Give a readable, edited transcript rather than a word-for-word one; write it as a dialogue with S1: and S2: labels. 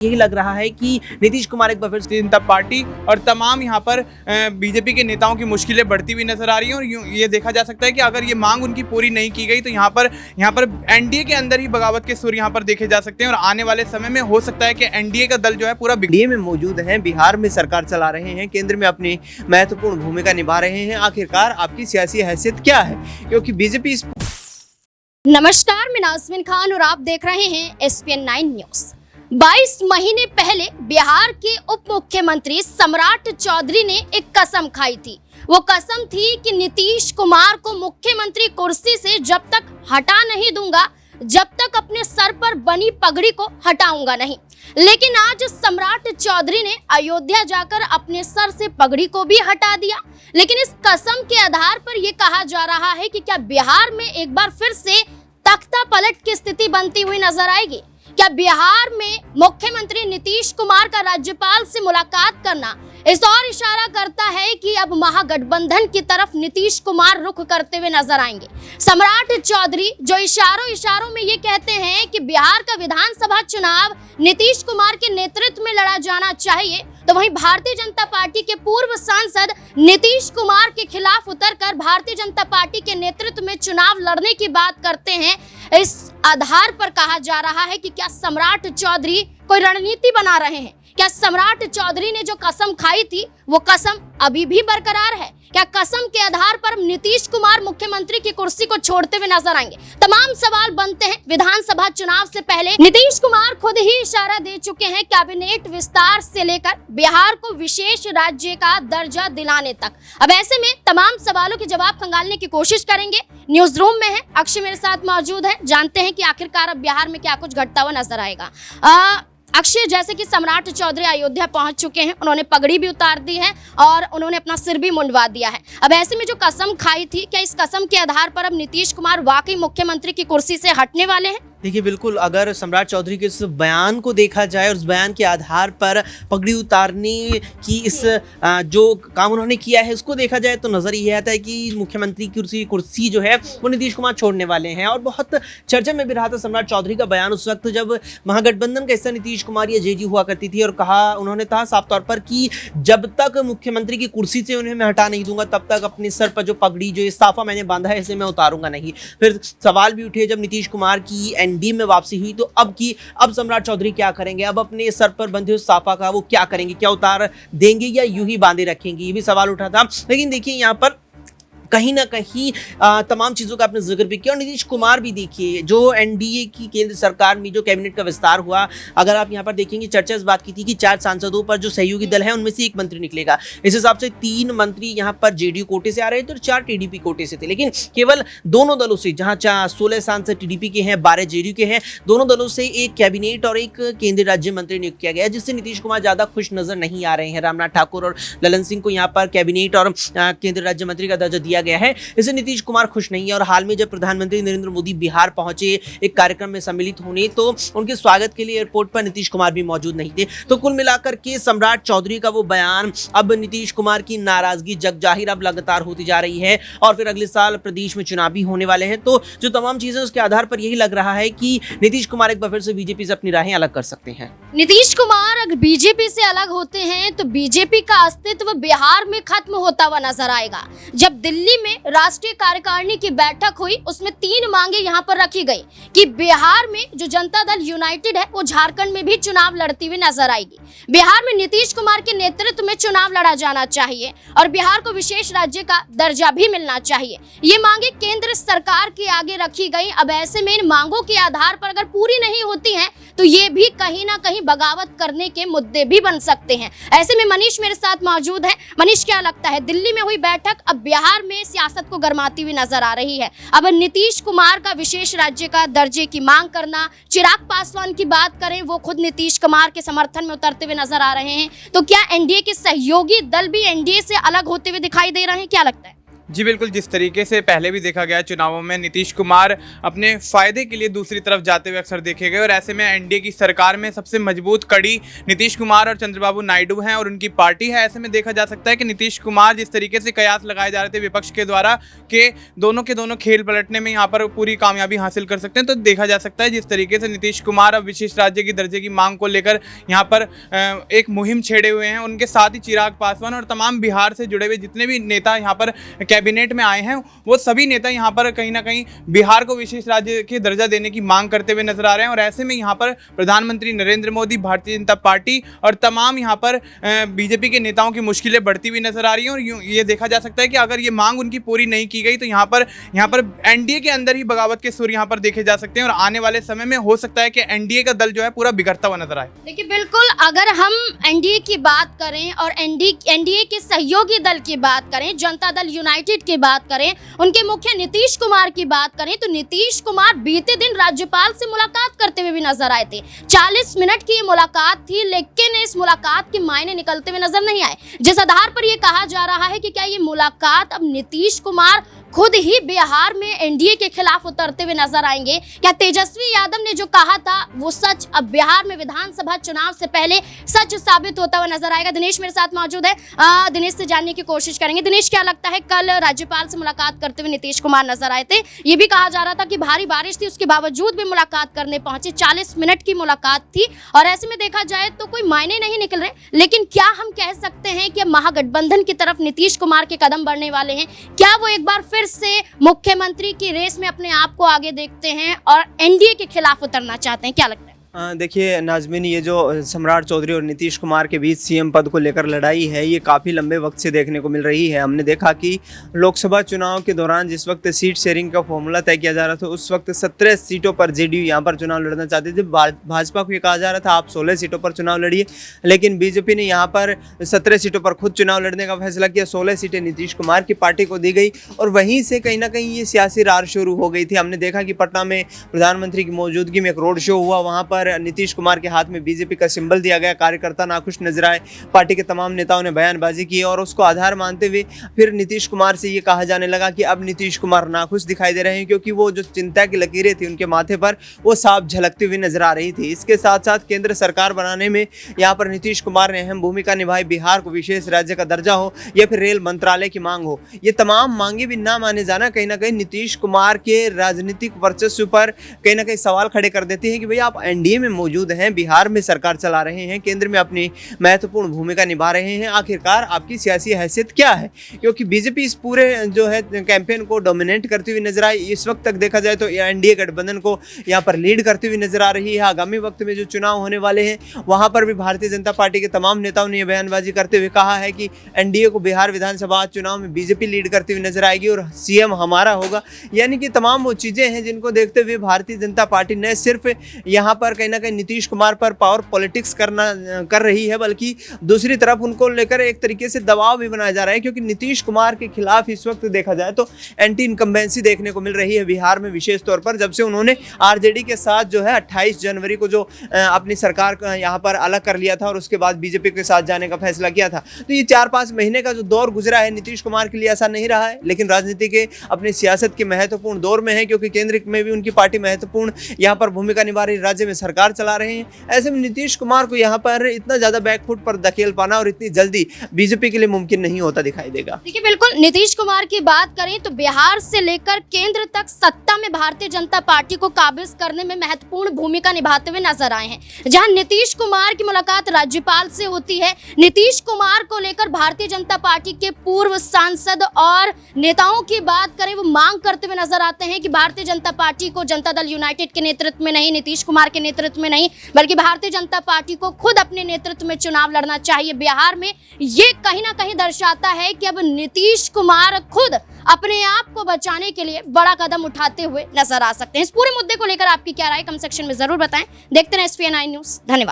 S1: यही लग रहा है कि नीतीश कुमार एक बार फिर
S2: जनता पार्टी और तमाम यहाँ पर बीजेपी के नेताओं की मुश्किलें बढ़ती हुई नजर आ रही हैं और ये देखा जा सकता है कि अगर ये मांग उनकी पूरी नहीं की गई तो यहाँ पर एनडीए के अंदर ही बगावत के सुर यहाँ पर देखे जा सकते हैं और आने वाले समय में हो सकता है कि एनडीए का दल जो है पूरा
S1: एनडीए में मौजूद हैं, बिहार में सरकार चला रहे हैं, केंद्र में अपनी महत्वपूर्ण भूमिका निभा रहे हैं। आखिरकार आपकी सियासी हैसियत क्या है? क्योंकि बीजेपी
S3: नमस्कार, मैं नाज़मीन खान और आप देख रहे हैं SPN 9 न्यूज। 22 महीने पहले बिहार के उप मुख्यमंत्री सम्राट चौधरी ने एक कसम खाई थी। वो कसम थी कि नीतीश कुमार को मुख्यमंत्री कुर्सी से जब तक हटा नहीं दूंगा, जब तक अपने सर पर बनी पगड़ी को हटाऊंगा नहीं। लेकिन आज सम्राट चौधरी ने अयोध्या जाकर अपने सर से पगड़ी को भी हटा दिया। लेकिन इस कसम के आधार पर यह कहा जा रहा है कि क्या बिहार में एक बार फिर से तख्ता पलट की स्थिति बनती हुई नजर आएगी? क्या बिहार में मुख्यमंत्री नीतीश कुमार का राज्यपाल से मुलाकात करना इस ओर इशारा करता है कि अब महागठबंधन की तरफ नीतीश कुमार रुख करते हुए नजर आएंगे? सम्राट चौधरी जो इशारों में ये कहते हैं कि बिहार का विधानसभा चुनाव नीतीश कुमार के नेतृत्व में लड़ा जाना चाहिए, तो वहीं भारतीय जनता पार्टी के पूर्व सांसद नीतीश कुमार के खिलाफ उतरकर भारतीय जनता पार्टी के नेतृत्व में चुनाव लड़ने की बात करते हैं। इस आधार पर कहा जा रहा है कि क्या सम्राट चौधरी कोई रणनीति बना रहे हैं? क्या सम्राट चौधरी ने जो कसम खाई थी वो कसम अभी भी बरकरार है? क्या कसम के आधार पर नीतीश कुमार मुख्यमंत्री की कुर्सी को छोड़ते हुए नजर आएंगे? तमाम सवाल बनते हैं। विधानसभा चुनाव से पहले नीतीश कुमार खुद ही इशारा दे चुके हैं कैबिनेट विस्तार से लेकर बिहार को विशेष राज्य का दर्जा दिलाने तक। अब ऐसे में तमाम सवालों के जवाब खंगालने की कोशिश करेंगे। न्यूज रूम में है अक्षय मेरे साथ मौजूद है, जानते हैं कि आखिरकार अब बिहार में क्या कुछ घटता हुआ नजर आएगा। अक्षय, जैसे कि सम्राट चौधरी अयोध्या पहुंच चुके हैं, उन्होंने पगड़ी भी उतार दी है और उन्होंने अपना सिर भी मुंडवा दिया है। अब ऐसे में जो कसम खाई थी, क्या इस कसम के आधार पर अब नीतीश कुमार वाकई मुख्यमंत्री की कुर्सी से हटने वाले हैं?
S1: देखिए, बिल्कुल अगर सम्राट चौधरी के इस बयान को देखा जाए और उस बयान के आधार पर पगड़ी उतारने की इस जो काम उन्होंने किया है उसको देखा जाए तो नजर ये आता है कि मुख्यमंत्री की कुर्सी जो है वो नीतीश कुमार छोड़ने वाले हैं। और बहुत चर्चा में भी रहा था सम्राट चौधरी का बयान उस वक्त जब महागठबंधन का हिस्सा नीतीश कुमार या जेडीयू हुआ करती थी और उन्होंने कहा साफ तौर पर कि जब तक मुख्यमंत्री की कुर्सी से उन्हें मैं हटा नहीं दूंगा तब तक अपने सर पर जो पगड़ी जो साफा मैंने बांधा है इसे मैं उतारूंगा नहीं। फिर सवाल भी उठे जब नीतीश कुमार की एनडीए में वापसी हुई तो अब सम्राट चौधरी क्या करेंगे? अब अपने सर पर बंधे हुए साफा का वो क्या करेंगे? क्या उतार देंगे या यूं ही बांधे रखेंगे? ये भी सवाल उठा था। लेकिन देखिए, यहाँ पर कहीं ना कहीं तमाम चीज़ों का आपने जिक्र भी किया और नीतीश कुमार भी देखिए जो एनडीए की केंद्र सरकार में जो कैबिनेट का विस्तार हुआ, अगर आप यहाँ पर देखेंगे चर्चा इस बात की थी कि 4 सांसदों पर जो सहयोगी दल है उनमें से 1 मंत्री निकलेगा। इस हिसाब से 3 मंत्री यहाँ पर जेडीयू कोटे से आ रहे थे और 4 टीडीपी कोटे से थे। लेकिन केवल दोनों दलों से, जहाँ 16 सांसद टीडीपी के हैं, 12 जेडीयू के हैं, दोनों दलों से एक कैबिनेट और एक केंद्रीय राज्य मंत्री नियुक्त किया गया, जिससे नीतीश कुमार ज्यादा खुश नजर नहीं आ रहे हैं। रामनाथ ठाकुर और ललन सिंह को यहाँ पर कैबिनेट और केंद्रीय राज्य मंत्री का दर्जा दिया गया है। इसे नीतीश कुमार खुश नहीं है। और हाल में जब प्रधानमंत्री नरेंद्र मोदी बिहार पहुंचे एक कार्यक्रम में सम्मिलित होने, तो उनके स्वागत के लिए एयरपोर्ट पर नीतीश कुमार भी मौजूद नहीं थे। तो कुल मिलाकर के सम्राट चौधरी का वो बयान, अब नीतीश कुमार की नाराजगी जग जाहिर अब लगातार होती जा रही है और फिर अगले साल प्रदेश में चुनाव भी होने वाले हैं। तो जो तमाम चीजें उसके आधार पर यही लग रहा है कि नीतीश कुमार एक बार फिर से बीजेपी से अपनी राहें अलग कर सकते हैं।
S3: नीतीश कुमार अगर बीजेपी से अलग होते हैं तो बीजेपी का अस्तित्व बिहार में खत्म होता हुआ नजर आएगा। जब दिल्ली में राष्ट्रीय कार्यकारिणी की बैठक हुई, उसमें 3 मांगे यहाँ पर रखी गई कि बिहार में जो जनता दल यूनाइटेड है वो झारखंड में भी चुनाव लड़ती हुई नजर आएगी। बिहार में नीतीश कुमार के नेतृत्व में चुनाव लड़ा जाना चाहिए और बिहार को विशेष राज्य का दर्जा भी मिलना चाहिए। ये मांगे केंद्र सरकार के आगे रखी गई। अब ऐसे में इन मांगों के आधार पर अगर पूरी नहीं होती हैं तो ये भी कहीं ना कहीं बगावत करने के मुद्दे भी बन सकते हैं। ऐसे में मनीष मेरे साथ मौजूद है। मनीष, क्या लगता है दिल्ली में हुई बैठक अब बिहार में सियासत को गरमाती हुई नजर आ रही है? अब नीतीश कुमार का विशेष राज्य का दर्जे की मांग करना, चिराग पासवान की बात करें वो खुद नीतीश कुमार के समर्थन में उतरते हुए नजर आ रहे हैं, तो क्या एनडीए के सहयोगी दल भी एनडीए से अलग होते हुए दिखाई दे रहे हैं? क्या लगता है?
S2: जी बिल्कुल, जिस तरीके से पहले भी देखा गया चुनावों में नीतीश कुमार अपने फ़ायदे के लिए दूसरी तरफ जाते हुए अक्सर देखे गए और ऐसे में एनडीए की सरकार में सबसे मजबूत कड़ी नीतीश कुमार और चंद्रबाबू नायडू हैं और उनकी पार्टी है। ऐसे में देखा जा सकता है कि नीतीश कुमार जिस तरीके से कयास लगाए जा रहे थे विपक्ष के द्वारा कि दोनों खेल पलटने में यहाँ पर पूरी कामयाबी हासिल कर सकते हैं, तो देखा जा सकता है जिस तरीके से नीतीश कुमार अब विशिष्ट राज्य की दर्जे की मांग को लेकर यहाँ पर एक मुहिम छेड़े हुए हैं। उनके साथ ही चिराग पासवान और तमाम बिहार से जुड़े हुए जितने भी नेता यहाँ पर कैबिनेट में आए हैं वो सभी नेता यहाँ पर कहीं ना कहीं बिहार को विशेष राज्य के दर्जा देने की मांग करते हुए नजर आ रहे हैं। और ऐसे में यहाँ पर प्रधानमंत्री नरेंद्र मोदी, भारतीय जनता पार्टी और तमाम यहाँ पर बीजेपी के नेताओं की मुश्किलें बढ़ती हुई नजर आ रही हैं। और ये देखा जा सकता है कि अगर ये मांग उनकी पूरी नहीं की गई तो यहाँ पर एनडीए के अंदर ही बगावत के सुर यहाँ पर देखे जा सकते हैं और आने वाले समय में हो सकता है कि एनडीए का दल जो है पूरा बिगड़ता हुआ नजर आए।
S3: देखिए बिल्कुल, अगर हम एनडीए की बात करें और एनडीए के सहयोगी दल की बात करें, जनता दल यूनाइटेड की बात करें, उनके मुखिया नीतीश कुमार की बात करें, तो नीतीश कुमार बीते दिन राज्यपाल से मुलाकात करते हुए भी नजर आए थे। 40 मिनट की ये मुलाकात थी, लेकिन इस मुलाकात के मायने निकलते हुए नजर नहीं आए, जिस आधार पर ये कहा जा रहा है कि क्या ये मुलाकात अब नीतीश कुमार खुद ही बिहार में एनडीए के खिलाफ उतरते हुए नजर आएंगे। क्या तेजस्वी यादव ने जो कहा था वो सच अब बिहार में विधानसभा चुनाव से पहले सच साबित होता हुआ नजर आएगा? दिनेश मेरे साथ मौजूद है, दिनेश से जानने की कोशिश करेंगे। दिनेश, क्या लगता है, कल राज्यपाल से मुलाकात करते हुए नीतीश कुमार नजर आए थे, ये भी कहा जा रहा था कि भारी बारिश थी, उसके बावजूद भी मुलाकात करने पहुंचे, 40 मिनट की मुलाकात थी और ऐसे में देखा जाए तो कोई मायने नहीं निकल रहे, लेकिन क्या हम कह सकते हैं कि महागठबंधन की तरफ नीतीश कुमार के कदम बढ़ने वाले हैं? क्या वो एक बार फिर से मुख्यमंत्री की रेस में अपने आप को आगे देखते हैं और एनडीए के खिलाफ उतरना चाहते हैं? क्या लगता है?
S4: देखिए नाज़मीन, ये जो सम्राट चौधरी और नीतीश कुमार के बीच सीएम पद को लेकर लड़ाई है, ये काफ़ी लंबे वक्त से देखने को मिल रही है। हमने देखा कि लोकसभा चुनाव के दौरान जिस वक्त सीट शेयरिंग का फॉर्मूला तय किया जा रहा था, उस वक्त 17 सीटों पर जेडीयू यहाँ पर चुनाव लड़ना चाहते थे। भाजपा को ये कहा जा रहा था आप 16 सीटों पर चुनाव लड़िए, लेकिन बीजेपी ने यहाँ पर 17 सीटों पर खुद चुनाव लड़ने का फैसला किया। 16 सीटें नीतीश कुमार की पार्टी को दी गई और वहीं से कहीं ना कहीं ये सियासी रार शुरू हो गई थी। हमने देखा कि पटना में प्रधानमंत्री की मौजूदगी में एक रोड शो हुआ, वहाँ पर नीतीश कुमार के हाथ में बीजेपी का सिंबल दिया गया, कार्यकर्ता नाखुश नजर आए, पार्टी के तमाम नेताओं ने बयानबाजी की और उसको आधार मानते हुए फिर नीतीश कुमार से ये कहा जाने लगा कि अब नीतीश कुमार नाखुश दिखाई दे रहे हैं, क्योंकि वो जो चिंता की लकीरें थी उनके माथे पर वो साफ झलकती हुई नजर आ रही थी। इसके साथ साथ केंद्र सरकार बनाने में यहाँ पर नीतीश कुमार ने अहम भूमिका निभाई, बिहार को विशेष राज्य का दर्जा हो या फिर रेल मंत्रालय की मांग हो, ये तमाम मांगे भी ना माने जाना कहीं ना कहीं नीतीश कुमार के राजनीतिक वर्चस्व पर कहीं ना कहीं सवाल खड़े कर देते हैं कि भाई आप एनडीए में मौजूद हैं, बिहार में सरकार चला रहे हैं, केंद्र में अपनी महत्वपूर्ण भूमिका निभा रहे हैं, आखिरकार आपकी सियासी हैसियत क्या है? क्योंकि बीजेपी इस पूरे जो है कैंपेन को डोमिनेट करती हुई नजर आई। इस वक्त तक देखा जाए तो एनडीए गठबंधन को यहाँ पर लीड करती हुई नजर आ रही है। आगामी वक्त में जो चुनाव होने वाले हैं वहाँ पर भी भारतीय जनता पार्टी के तमाम नेताओं ने यह बयानबाजी करते हुए कहा है कि एनडीए को बिहार विधानसभा चुनाव में बीजेपी लीड करती हुई नजर आएगी और सीएम हमारा होगा। यानी कि तमाम वो चीज़ें हैं जिनको देखते हुए भारतीय जनता पार्टी न सिर्फ यहाँ पर कहीं ना कहीं नीतीश कुमार पर पावर पॉलिटिक्स कर रही है, बल्कि दूसरी तरफ उनको लेकर एक तरीके से दबाव भी बनाया जा रहा है, क्योंकि नीतीश कुमार के खिलाफ इस वक्त देखा जाए तो एंटी इनकम्बेंसी देखने को मिल रही है बिहार में, विशेष तौर पर जब से उन्होंने आरजेडी के साथ जो है 28 जनवरी को जो अपनी सरकार यहाँ पर अलग कर लिया था और उसके बाद बीजेपी के साथ जाने का फैसला किया था। तो ये 4-5 महीने का जो दौर गुजरा है नीतीश कुमार के लिए आसान नहीं रहा है, लेकिन राजनीति के अपनी सियासत के महत्वपूर्ण दौर में है, क्योंकि केंद्र में भी उनकी पार्टी महत्वपूर्ण यहाँ पर भूमिका निभा रही, राज्य में सरकार चला रहे हैं। ऐसे में नीतीश कुमार को यहाँ पर इतना ज्यादा बैकफुट पर धकेल पाना और इतनी जल्दी बीजेपी के लिए मुमकिन नहीं होता दिखाई देगा।
S3: देखिए बिल्कुल, नीतीश कुमार की बात करें तो बिहार से लेकर केंद्र तक सत्ता में भारतीय जनता पार्टी को काबिज करने में महत्वपूर्ण भूमिका निभाते हुए नजर आए हैं। जहां नीतीश कुमार की मुलाकात राज्यपाल से होती है, नीतीश कुमार को लेकर भारतीय जनता पार्टी के पूर्व सांसद और नेताओं की बात करें, वो मांग करते हुए नजर आते हैं कि भारतीय जनता पार्टी को जनता दल यूनाइटेड के नेतृत्व में नहीं, नीतीश कुमार के नेतृत्व में नहीं, बल्कि भारतीय जनता पार्टी को खुद अपने नेतृत्व में चुनाव लड़ना चाहिए बिहार में। ये कहीं ना कहीं दर्शाता है कि अब नीतीश कुमार खुद अपने आप को बचाने के लिए बड़ा कदम उठाते हुए नजर आ सकते हैं। इस पूरे मुद्दे को लेकर आपकी क्या राय, कमेंट सेक्शन में जरूर बताएं। देखते रहें SPN9 न्यूज़। धन्यवाद।